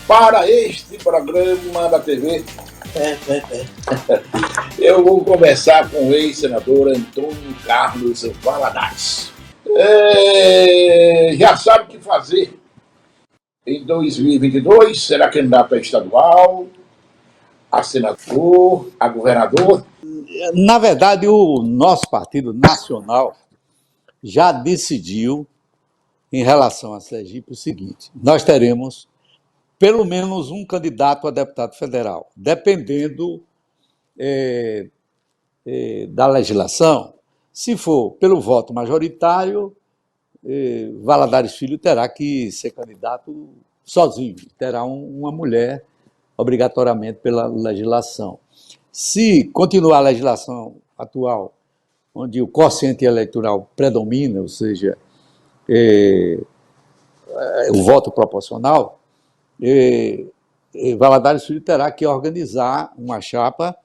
para este programa da TV. Eu vou conversar com o ex-senador Antônio Carlos Valadares. Já sabe o que fazer em 2022? Será candidato a estadual, a senador, a governador? Na verdade, o nosso Partido Nacional já decidiu, em relação a Sergipe, o seguinte: nós teremos pelo menos um candidato a deputado federal, dependendo da legislação. Se for pelo voto majoritário, Valadares Filho terá que ser candidato sozinho, terá uma mulher, obrigatoriamente, pela legislação. Se continuar a legislação atual, onde o quociente eleitoral predomina, ou seja, o voto proporcional, Valadares Filho terá que organizar uma chapa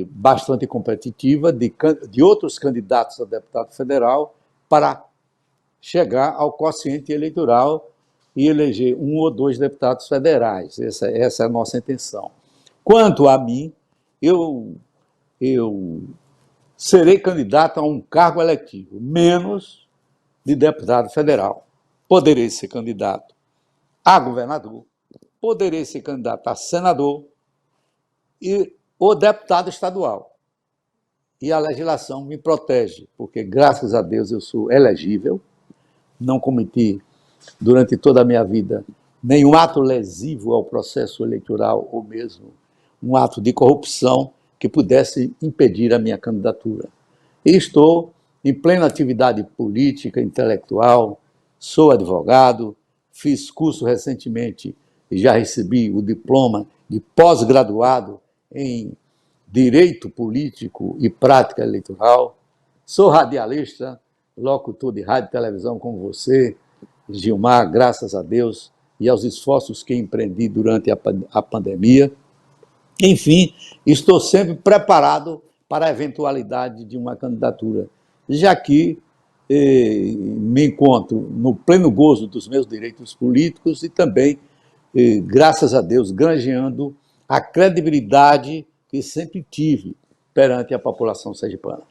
bastante competitiva de outros candidatos a deputado federal para chegar ao quociente eleitoral e eleger um ou dois deputados federais. Essa é a nossa intenção. Quanto a mim, eu serei candidato a um cargo eletivo, menos de deputado federal. Poderei ser candidato a governador, poderei ser candidato a senador ou deputado estadual. E a legislação me protege, porque, graças a Deus, eu sou elegível, não cometi, durante toda a minha vida, nenhum ato lesivo ao processo eleitoral ou mesmo um ato de corrupção que pudesse impedir a minha candidatura. E estou em plena atividade política, intelectual, sou advogado, fiz curso recentemente e já recebi o diploma de pós-graduado em Direito Político e Prática Eleitoral, sou radialista, locutor de rádio e televisão como você, Gilmar, graças a Deus, e aos esforços que empreendi durante a pandemia. Enfim, estou sempre preparado para a eventualidade de uma candidatura, já que me encontro no pleno gozo dos meus direitos políticos e também, graças a Deus, granjeando a credibilidade que sempre tive perante a população sergipana.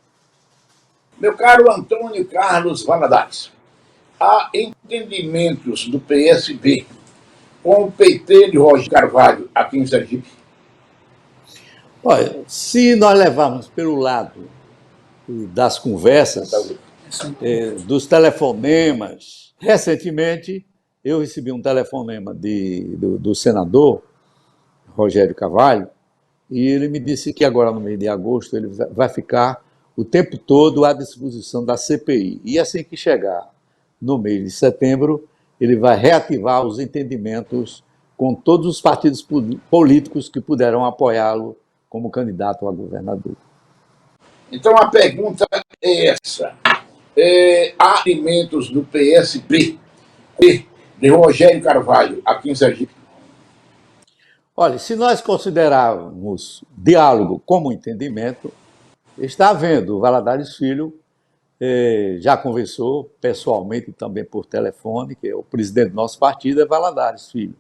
Meu caro Antônio Carlos Valadares, há entendimentos do PSB com o PT de Rogério Carvalho aqui em Sergipe? Olha, se nós levarmos pelo lado das conversas, dos telefonemas, recentemente eu recebi um telefonema do senador Rogério Carvalho e ele me disse que agora, no mês de agosto, ele vai ficar o tempo todo à disposição da CPI. E assim que chegar no mês de setembro, ele vai reativar os entendimentos com todos os partidos políticos que puderam apoiá-lo como candidato a governador. Então a pergunta é essa. Há alimentos do PSB de Rogério Carvalho aqui em Sergipe? Olha, se nós considerarmos diálogo como entendimento, está havendo. O Valadares Filho já conversou pessoalmente e também por telefone, que é o presidente do nosso partido, é Valadares Filho,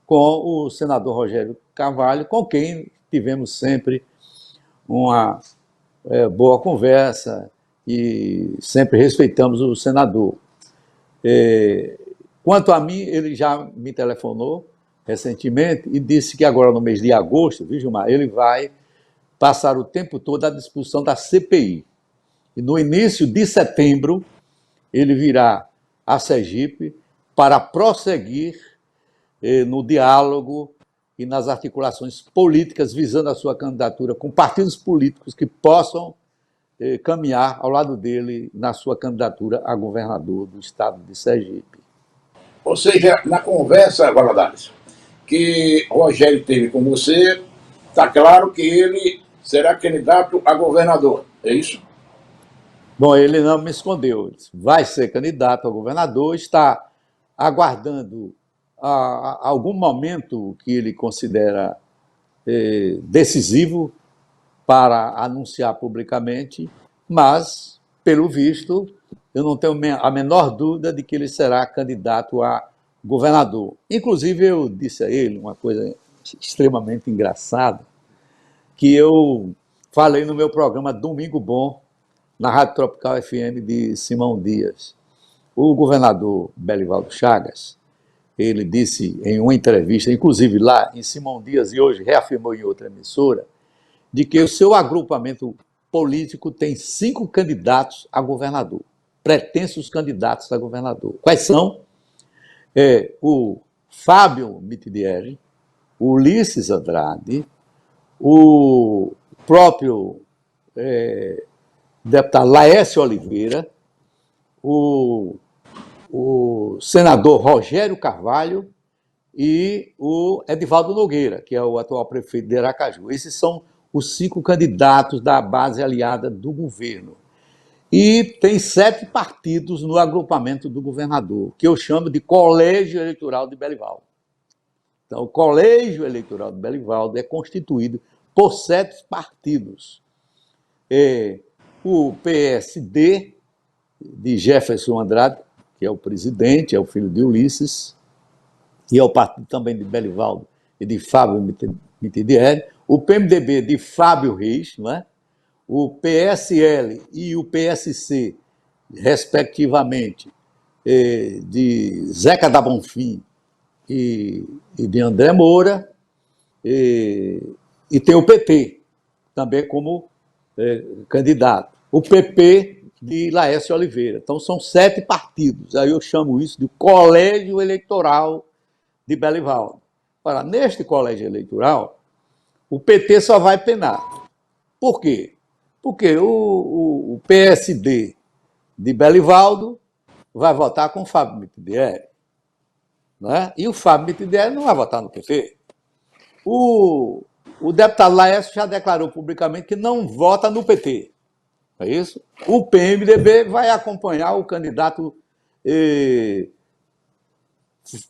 com o senador Rogério Carvalho, com quem tivemos sempre uma boa conversa e sempre respeitamos o senador. Quanto a mim, ele já me telefonou recentemente e disse que agora, no mês de agosto, viu, Gilmar, ele vai passar o tempo todo à disposição da CPI. E no início de setembro, ele virá a Sergipe para prosseguir no diálogo e nas articulações políticas visando a sua candidatura com partidos políticos que possam caminhar ao lado dele na sua candidatura a governador do estado de Sergipe. Ou seja, na conversa, Valadares, que Rogério teve com você, está claro que ele será candidato a governador, é isso? Bom, ele não me escondeu, vai ser candidato a governador, está aguardando algum momento que ele considera decisivo para anunciar publicamente, mas, pelo visto, eu não tenho a menor dúvida de que ele será candidato a governador. Inclusive, eu disse a ele uma coisa extremamente engraçada, que eu falei no meu programa Domingo Bom, na Rádio Tropical FM de Simão Dias. O governador Belivaldo Chagas, ele disse em uma entrevista, inclusive lá em Simão Dias, e hoje reafirmou em outra emissora, de que o seu agrupamento político tem 5 candidatos a governador, pretensos candidatos a governador. Quais são? O Fábio Mitidieri, o Ulisses Andrade, o próprio deputado Laércio Oliveira, o senador Rogério Carvalho e o Edivaldo Nogueira, que é o atual prefeito de Aracaju. Esses são os 5 candidatos da base aliada do governo. E tem 7 partidos no agrupamento do governador, que eu chamo de Colégio Eleitoral de Belivaldo. Então, o Colégio Eleitoral de Belivaldo é constituído por 7 partidos. O PSD, de Jefferson Andrade, que é o presidente, é o filho de Ulisses, e é o partido também de Belivaldo e de Fábio Mitidieri, o PMDB de Fábio Reis, não é? O PSL e o PSC, respectivamente, de Zeca da Bonfim e de André Moura, e tem o PT também como candidato. O PP de Laércio Oliveira. Então, são 7 partidos. Aí eu chamo isso de Colégio Eleitoral de Belivaldo. Ora, neste colégio eleitoral, o PT só vai penar. Por quê? Porque o PSD de Belivaldo vai votar com o Fábio Mitidieri, né? E o Fábio Mitidieri não vai votar no PT. O deputado Laércio já declarou publicamente que não vota no PT. É isso? O PMDB vai acompanhar o candidato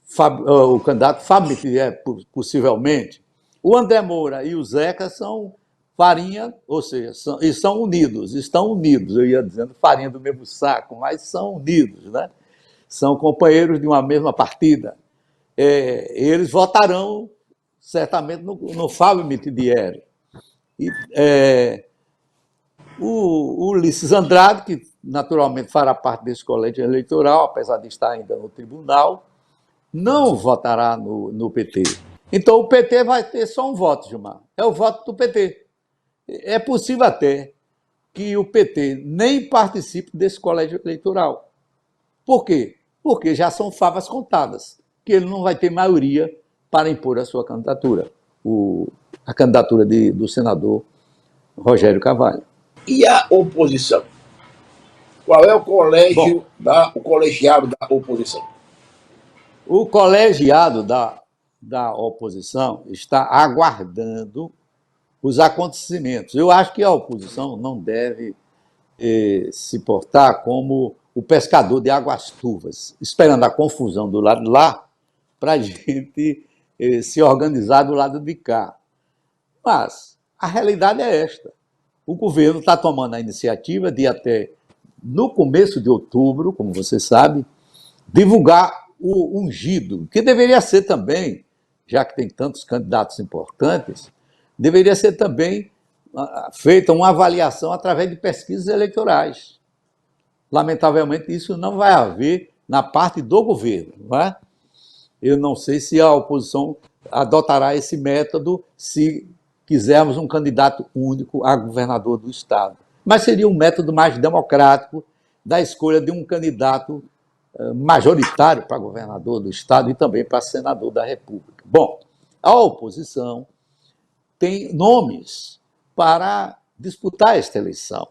Fábio Mitidieri, possivelmente. O André Moura e o Zeca são farinha, ou seja, estão unidos, eu ia dizendo farinha do mesmo saco, mas são unidos, né? São companheiros de uma mesma partida. Eles votarão certamente no Fábio Mitidieri. O Ulisses Andrade, que naturalmente fará parte desse colégio eleitoral, apesar de estar ainda no tribunal, não votará no PT. Então o PT vai ter só um voto, Gilmar. É o voto do PT. É possível até que o PT nem participe desse colégio eleitoral. Por quê? Porque já são favas contadas, que ele não vai ter maioria para impor a sua candidatura, a candidatura do senador Rogério Carvalho. E a oposição? Qual é o o colegiado da oposição? O colegiado da oposição está aguardando os acontecimentos. Eu acho que a oposição não deve se portar como o pescador de águas turvas, esperando a confusão do lado de lá para a gente se organizar do lado de cá. Mas a realidade é esta. O governo está tomando a iniciativa de até, no começo de outubro, como você sabe, divulgar o ungido, que deveria ser também, já que tem tantos candidatos importantes, deveria ser também feita uma avaliação através de pesquisas eleitorais. Lamentavelmente, isso não vai haver na parte do governo, não é? Eu não sei se a oposição adotará esse método se quisermos um candidato único a governador do Estado. Mas seria um método mais democrático da escolha de um candidato majoritário para governador do Estado e também para senador da República. Bom, a oposição tem nomes para disputar esta eleição.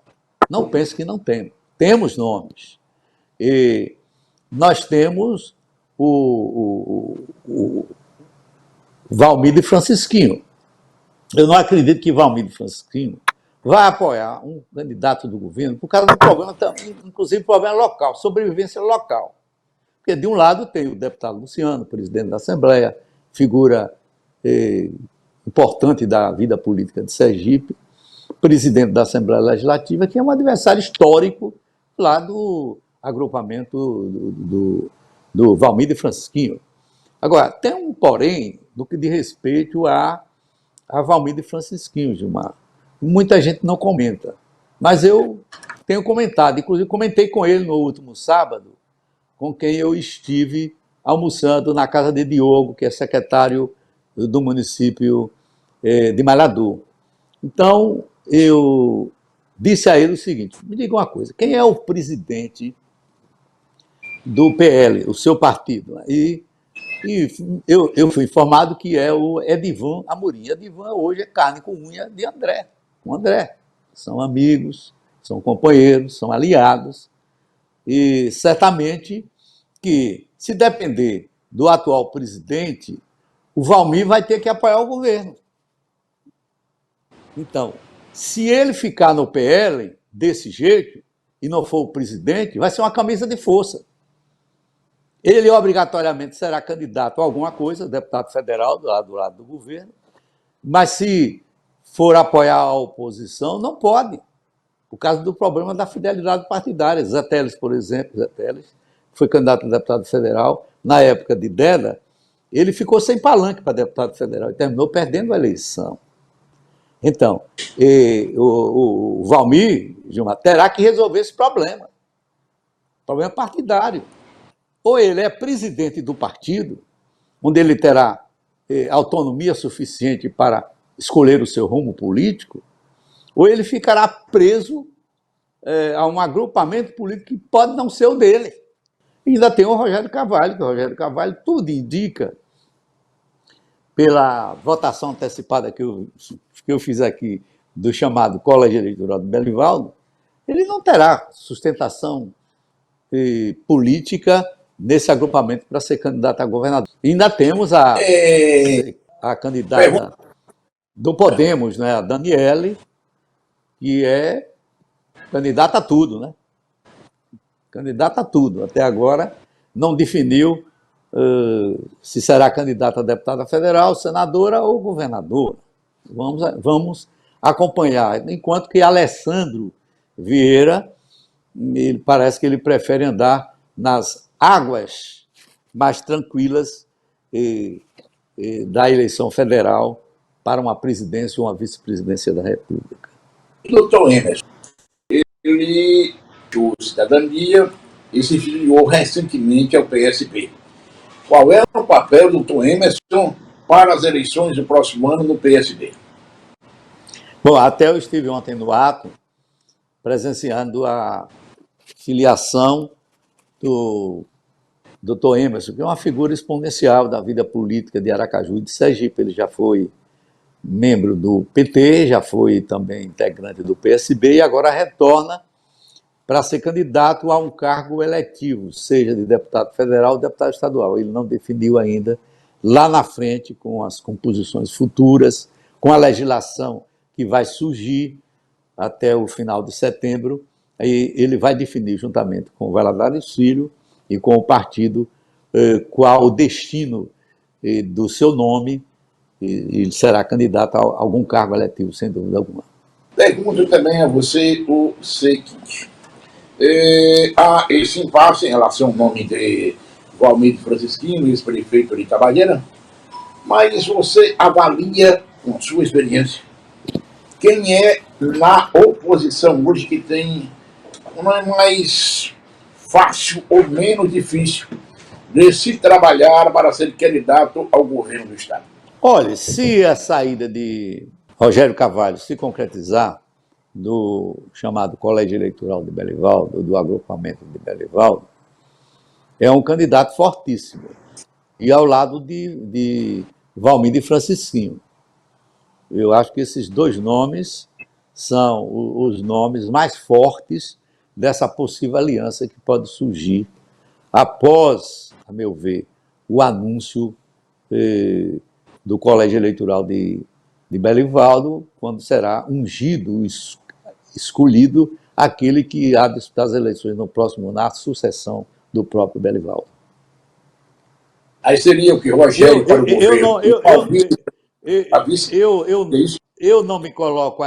Não pense que não temos. Temos nomes. E nós temos o Valmir Francisquinho. Eu não acredito que Valmir Francisquinho vai apoiar um candidato do governo por causa do problema, inclusive problema local, sobrevivência local. Porque de um lado tem o deputado Luciano, presidente da Assembleia, figura importante da vida política de Sergipe, presidente da Assembleia Legislativa, que é um adversário histórico lá do agrupamento do Valmir Francisquinho. Agora, tem um porém no que diz respeito a Valmir de Francisquinho, Gilmar. Muita gente não comenta, mas eu tenho comentado, inclusive comentei com ele no último sábado, com quem eu estive almoçando na casa de Diogo, que é secretário do município de Malhador. Então, eu disse a ele o seguinte: me diga uma coisa, quem é o presidente do PL, o seu partido? Eu fui informado que é o Edivan Amorim. Edivan hoje é carne com unha de André, com André. São amigos, são companheiros, são aliados, e certamente que, se depender do atual presidente, o Valmir vai ter que apoiar o governo. Então, se ele ficar no PL desse jeito e não for o presidente, vai ser uma camisa de força. Ele obrigatoriamente será candidato a alguma coisa, deputado federal do lado do governo, mas se for apoiar a oposição, não pode, por causa do problema da fidelidade partidária. Zé Teles, por exemplo, Zé Teles foi candidato a deputado federal, na época de Deda, ele ficou sem palanque para deputado federal e terminou perdendo a eleição. Então, o Valmir, Gilmar, terá que resolver esse problema partidário. Ou ele é presidente do partido, onde ele terá autonomia suficiente para escolher o seu rumo político, ou ele ficará preso a um agrupamento político que pode não ser o dele. E ainda tem o Rogério Carvalho, que o Rogério Carvalho tudo indica, pela votação antecipada que eu fiz aqui do chamado Colégio Eleitoral de Belivaldo, ele não terá sustentação política nesse agrupamento para ser candidato a governador. E ainda temos a candidata do Podemos, né, a Daniele, que é candidata a tudo, né? Candidata a tudo. Até agora não definiu se será candidata a deputada federal, senadora ou governadora. Vamos acompanhar. Enquanto que Alessandro Vieira, parece que ele prefere andar nas águas mais tranquilas da eleição federal para uma presidência ou uma vice-presidência da República. Doutor Emerson, ele deixou cidadania e se filiou recentemente ao PSB. Qual é o papel do doutor Emerson para as eleições do próximo ano no PSB? Bom, até eu estive ontem no ato, presenciando a filiação do doutor Emerson, que é uma figura exponencial da vida política de Aracaju e de Sergipe. Ele já foi membro do PT, já foi também integrante do PSB e agora retorna para ser candidato a um cargo eletivo, seja de deputado federal ou deputado estadual. Ele não definiu ainda, lá na frente, com as composições futuras, com a legislação que vai surgir até o final de setembro, aí ele vai definir, juntamente com o Valadares Filho e com o partido, qual o destino do seu nome, e ele será candidato a algum cargo eletivo, sem dúvida alguma. Pergunto também a você o seguinte: há esse impasse em relação ao nome de Valmir Francisquinho, ex-prefeito de Itabaiana, mas você avalia, com sua experiência, quem é na oposição hoje que tem, não é mais fácil ou menos difícil de se trabalhar para ser candidato ao governo do Estado? Olha, se a saída de Rogério Carvalho se concretizar do chamado Colégio Eleitoral de Belivaldo, do agrupamento de Belivaldo, é um candidato fortíssimo. E ao lado de Valmir de Francisquinho. Eu acho que esses dois nomes são os nomes mais fortes dessa possível aliança que pode surgir após, a meu ver, o anúncio do Colégio Eleitoral de Belivaldo, quando será ungido, escolhido, aquele que há de disputar as eleições no próximo ano, a sucessão do próprio Belivaldo. Aí seria o que? Rogério para o governo? Eu não me coloco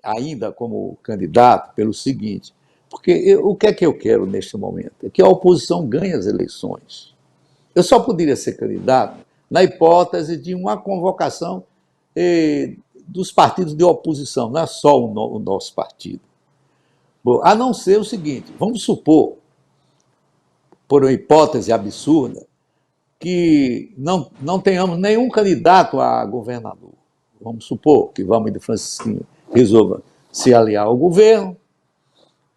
ainda como candidato pelo seguinte, porque o que é que eu quero neste momento? É que a oposição ganhe as eleições. Eu só poderia ser candidato na hipótese de uma convocação dos partidos de oposição, não é só o nosso partido. Bom, a não ser o seguinte, vamos supor, por uma hipótese absurda, que não tenhamos nenhum candidato a governador. Vamos supor que Valmir Francisquinho resolva se aliar ao governo,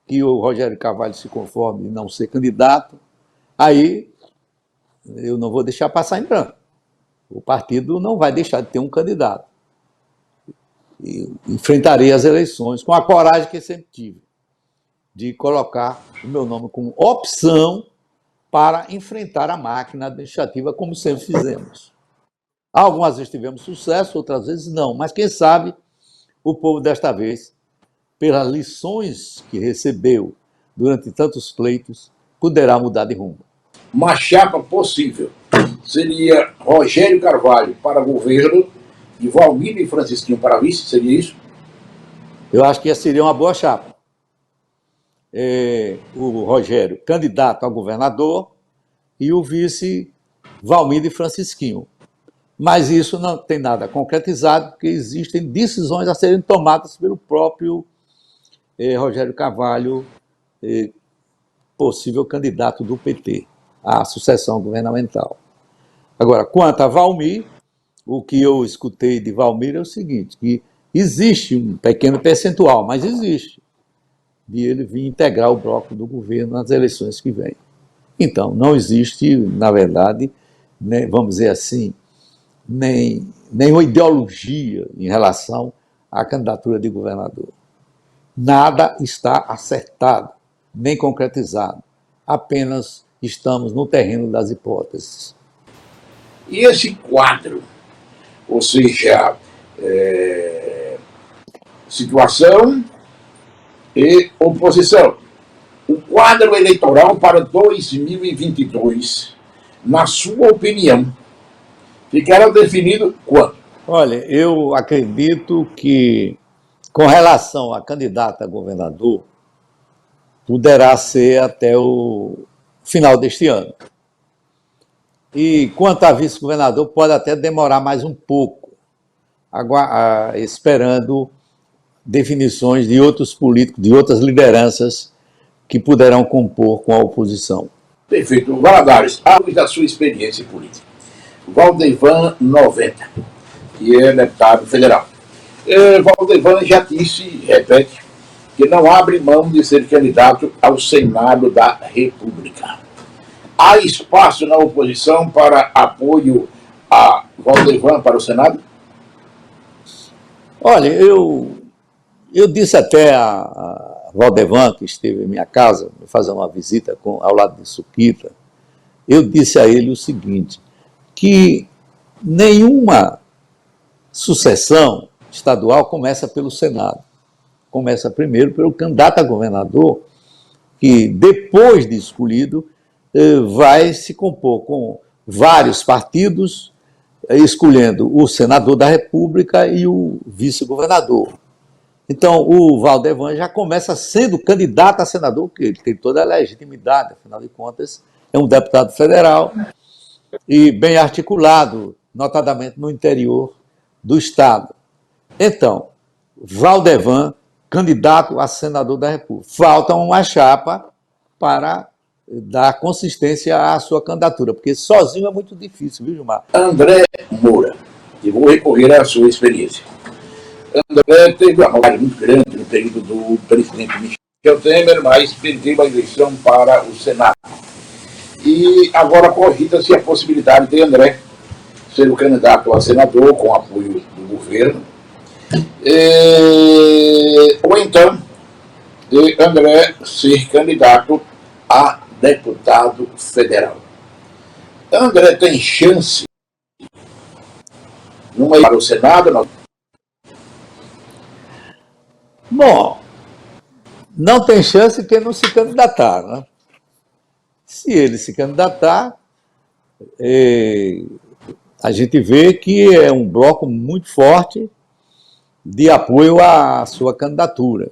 que o Rogério Carvalho se conforme em não ser candidato, aí eu não vou deixar passar em branco. O partido não vai deixar de ter um candidato. E enfrentarei as eleições com a coragem que sempre tive, de colocar o meu nome como opção para enfrentar a máquina administrativa, como sempre fizemos. Algumas vezes tivemos sucesso, outras vezes não, mas quem sabe o povo desta vez, pelas lições que recebeu durante tantos pleitos, poderá mudar de rumo. Uma chapa possível seria Rogério Carvalho para governo e Valmir Francisquinho para vice, seria isso? Eu acho que seria uma boa chapa. O Rogério, candidato a governador, e o vice, Valmir Francisquinho. Mas isso não tem nada concretizado, porque existem decisões a serem tomadas pelo próprio Rogério Carvalho, possível candidato do PT à sucessão governamental. Agora, quanto a Valmir, o que eu escutei de Valmir é o seguinte, que existe um pequeno percentual, mas existe, de ele vir integrar o bloco do governo nas eleições que vêm. Então, não existe, na verdade, né, vamos dizer assim, nenhuma ideologia em relação à candidatura de governador. Nada está acertado, nem concretizado. Apenas estamos no terreno das hipóteses. E esse quadro, ou seja, situação e oposição. O quadro eleitoral para 2022, na sua opinião, ficará definido quando? Olha, eu acredito que, com relação a candidato a governador, poderá ser até o final deste ano. E quanto a vice-governador, pode até demorar mais um pouco, esperando definições de outros políticos, de outras lideranças que poderão compor com a oposição. Perfeito. Valadares, à luz da sua experiência política, Valdevan 90, que é deputado federal. Valdevan já disse, repete, que não abre mão de ser candidato ao Senado da República. Há espaço na oposição para apoio a Valdevan para o Senado? Olha, eu disse até a Valdevan, que esteve em minha casa, fazendo uma visita ao lado de Suquita, eu disse a ele o seguinte, que nenhuma sucessão estadual começa pelo Senado. Começa primeiro pelo candidato a governador, que depois de escolhido, vai se compor com vários partidos, escolhendo o senador da República e o vice-governador. Então, o Valdevan já começa sendo candidato a senador, porque ele tem toda a legitimidade, afinal de contas, é um deputado federal e bem articulado, notadamente no interior do Estado. Então, Valdevan, candidato a senador da República. Falta uma chapa para dar consistência à sua candidatura, porque sozinho é muito difícil, viu, Gilmar? André Moura, e vou recorrer à sua experiência. André teve uma roubada muito grande no período do presidente Michel Temer, mas perdeu a eleição para o Senado. E agora cogita-se a possibilidade de André ser o candidato a senador com apoio do governo, ou então de André ser candidato a deputado federal. André tem chance numa para o Senado? Não? Bom, não tem chance quem não se candidatar, né? Se ele se candidatar, a gente vê que é um bloco muito forte de apoio à sua candidatura,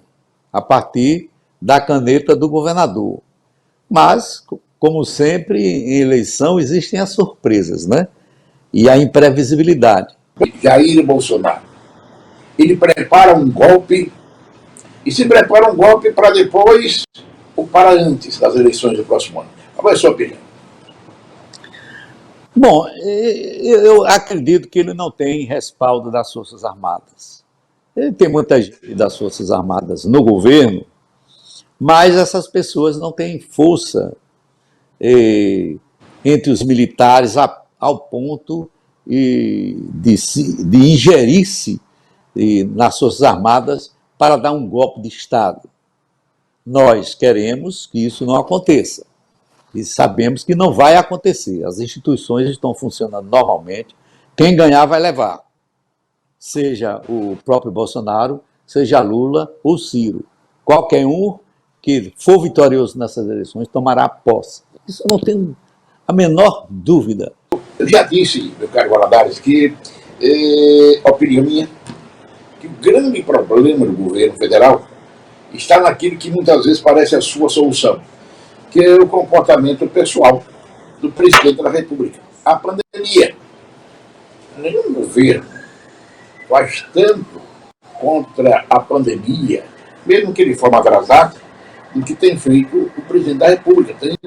a partir da caneta do governador. Mas, como sempre, em eleição existem as surpresas, né? E a imprevisibilidade. Jair Bolsonaro, ele prepara um golpe, e se prepara um golpe para depois ou para antes das eleições do próximo ano. Qual é a sua opinião? Bom, eu acredito que ele não tem respaldo das Forças Armadas. Ele tem muita gente das Forças Armadas no governo, mas essas pessoas não têm força entre os militares ao ponto de ingerir-se nas Forças Armadas para dar um golpe de Estado. Nós queremos que isso não aconteça. E sabemos que não vai acontecer. As instituições estão funcionando normalmente. Quem ganhar vai levar. Seja o próprio Bolsonaro, seja Lula ou Ciro. Qualquer um que for vitorioso nessas eleições tomará posse. Isso eu não tenho a menor dúvida. Eu já disse, meu caro Valadares, que opinião minha, que o grande problema do governo federal está naquilo que muitas vezes parece a sua solução, que é o comportamento pessoal do presidente da República. A pandemia. Nenhum governo faz tanto contra a pandemia, mesmo que de forma atrasada, do que tem feito o presidente da República. Tem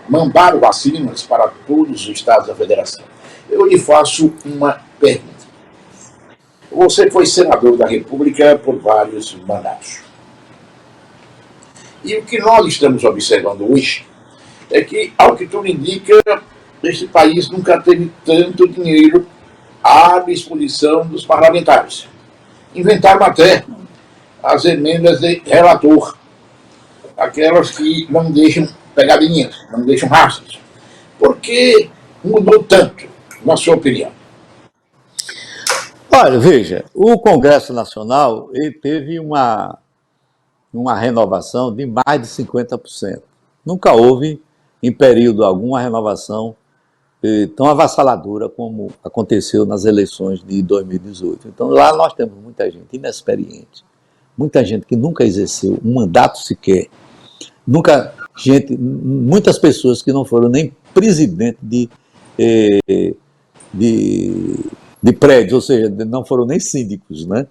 mandado vacinas para todos os estados da federação. Eu lhe faço uma pergunta. Você foi senador da República por vários mandatos. E o que nós estamos observando hoje é que, ao que tudo indica, este país nunca teve tanto dinheiro à disposição dos parlamentares. Inventaram até as emendas de relator, aquelas que não deixam pegadinhas, não deixam rastros. Por que mudou tanto, na sua opinião? Olha, veja, o Congresso Nacional ele teve uma renovação de mais de 50%. Nunca houve, em período algum, uma renovação tão avassaladora como aconteceu nas eleições de 2018. Então, lá nós temos muita gente inexperiente, muita gente que nunca exerceu um mandato sequer, muitas pessoas que não foram nem presidente de prédios, ou seja, não foram nem síndicos, né?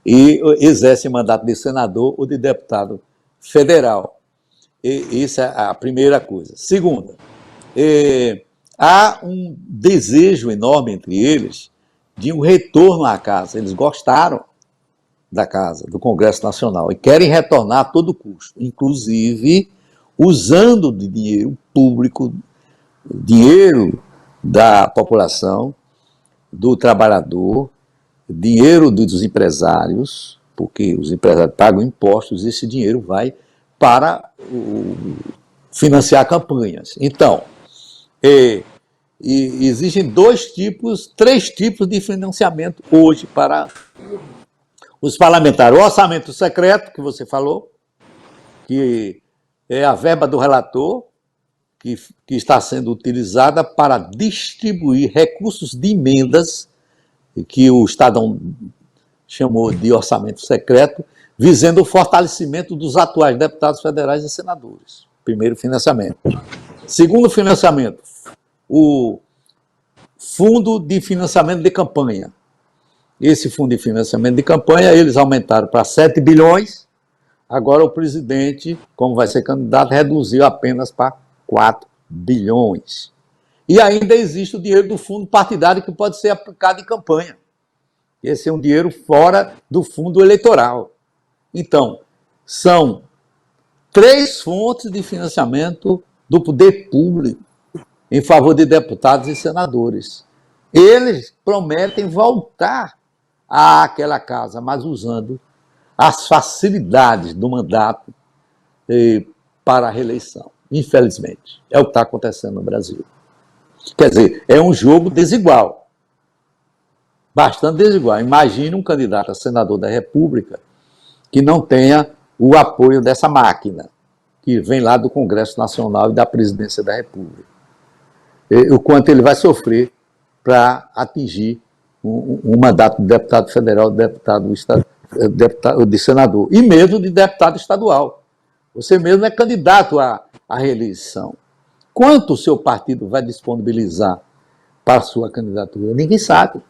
E exercem mandato de senador ou de deputado federal. Isso é a primeira coisa. Segunda, há um desejo enorme entre eles de um retorno à casa. Eles gostaram da casa, do Congresso Nacional, e querem retornar a todo custo, inclusive usando de dinheiro público, dinheiro da população, do trabalhador, dinheiro dos empresários, porque os empresários pagam impostos e esse dinheiro vai para financiar campanhas. Então, existem três tipos de financiamento hoje para os parlamentares. O orçamento secreto, que você falou, que é a verba do relator, que está sendo utilizada para distribuir recursos de emendas, que o Estadão chamou de orçamento secreto, visando o fortalecimento dos atuais deputados federais e senadores. Primeiro financiamento. Segundo financiamento, o Fundo de Financiamento de Campanha. Esse Fundo de Financiamento de Campanha, eles aumentaram para 7 bilhões, agora o presidente, como vai ser candidato, reduziu apenas para 4 bilhões. E ainda existe o dinheiro do fundo partidário que pode ser aplicado em campanha. Esse é um dinheiro fora do fundo eleitoral. Então, são 3 fontes de financiamento do poder público em favor de deputados e senadores. Eles prometem voltar àquela casa, mas usando as facilidades do mandato para a reeleição. Infelizmente, é o que está acontecendo no Brasil. Quer dizer, é um jogo desigual. Bastante desigual. Imagine um candidato a senador da República que não tenha o apoio dessa máquina, que vem lá do Congresso Nacional e da Presidência da República. O quanto ele vai sofrer para atingir um mandato de deputado federal, deputado de senador, e mesmo de deputado estadual. Você mesmo é candidato à reeleição. quanto o seu partido vai disponibilizar para a sua candidatura? Ninguém sabe,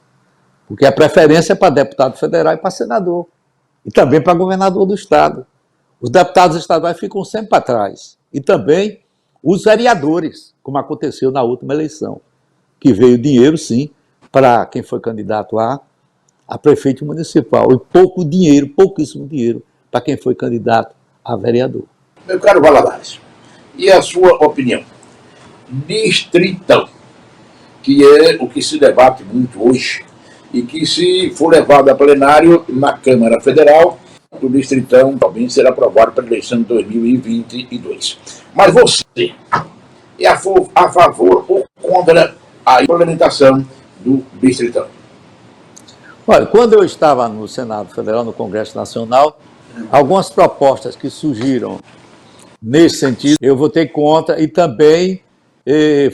porque a preferência é para deputado federal e para senador, e também para governador do estado. Os deputados estaduais ficam sempre para trás, e também os vereadores, como aconteceu na última eleição, que veio dinheiro, sim, para quem foi candidato a prefeito municipal, e pouco dinheiro, pouquíssimo dinheiro, para quem foi candidato a vereador. Meu caro Valadares, e a sua opinião? Distritão, que é o que se debate muito hoje, e que, se for levado a plenário na Câmara Federal, o Distritão também será aprovado para a eleição de 2022. Mas você é a favor ou contra a implementação do Distritão? Olha, quando eu estava no Senado Federal, no Congresso Nacional, algumas propostas que surgiram nesse sentido, eu votei contra e também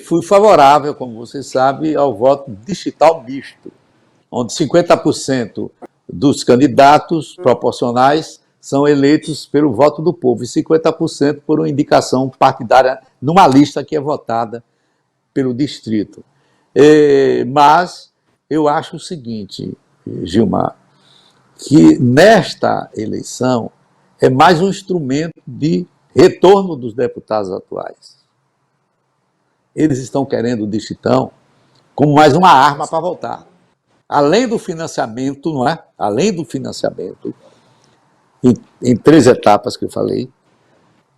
fui favorável, como você sabe, ao voto distrital misto, onde 50% dos candidatos proporcionais são eleitos pelo voto do povo e 50% por uma indicação partidária numa lista que é votada pelo distrito. Mas eu acho o seguinte, Gilmar, que nesta eleição é mais um instrumento de retorno dos deputados atuais. Eles estão querendo o distritão como mais uma arma para voltar. Além do financiamento, não é? Além do financiamento, em 3 etapas que eu falei,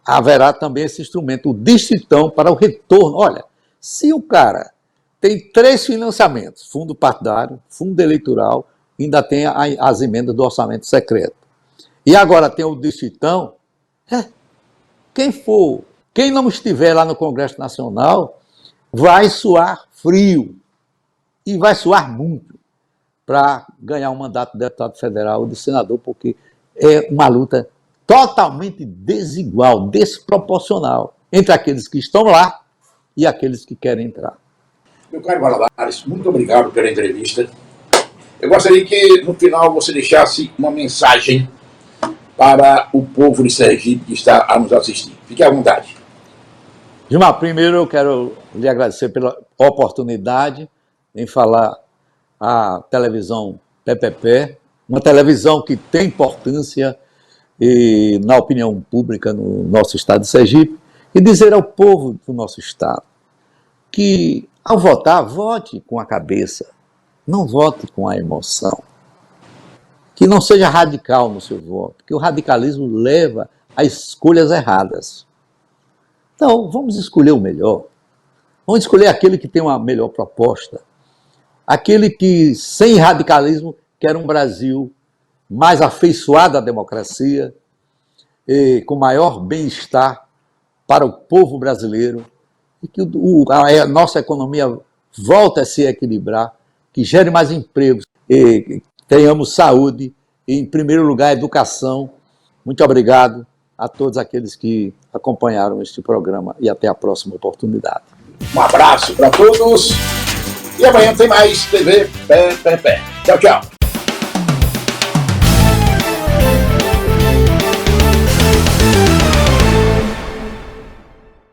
haverá também esse instrumento, o distritão, para o retorno. Olha, se o cara tem 3 financiamentos, fundo partidário, fundo eleitoral, ainda tem as emendas do orçamento secreto. E agora tem o distritão, quem não estiver lá no Congresso Nacional vai suar frio, e vai suar muito, para ganhar um mandato de deputado federal ou de senador, porque é uma luta totalmente desigual, desproporcional, entre aqueles que estão lá e aqueles que querem entrar. Meu caro Valadares, muito obrigado pela entrevista. Eu gostaria que, no final, você deixasse uma mensagem para o povo de Sergipe que está a nos assistir. Fique à vontade. Gilmar, primeiro eu quero lhe agradecer pela oportunidade em falar à televisão PPP, uma televisão que tem importância na opinião pública no nosso estado de Sergipe, e dizer ao povo do nosso estado que, ao votar, vote com a cabeça, não vote com a emoção. Que não seja radical no seu voto, porque o radicalismo leva a escolhas erradas. Então, vamos escolher o melhor. Vamos escolher aquele que tem uma melhor proposta. Aquele que, sem radicalismo, quer um Brasil mais afeiçoado à democracia, com maior bem-estar para o povo brasileiro, e que a nossa economia volte a se equilibrar, que gere mais empregos, e tenhamos saúde e, em primeiro lugar, educação. Muito obrigado a todos aqueles que acompanharam este programa e até a próxima oportunidade. Um abraço para todos e amanhã tem mais TV PPP. Tchau, tchau.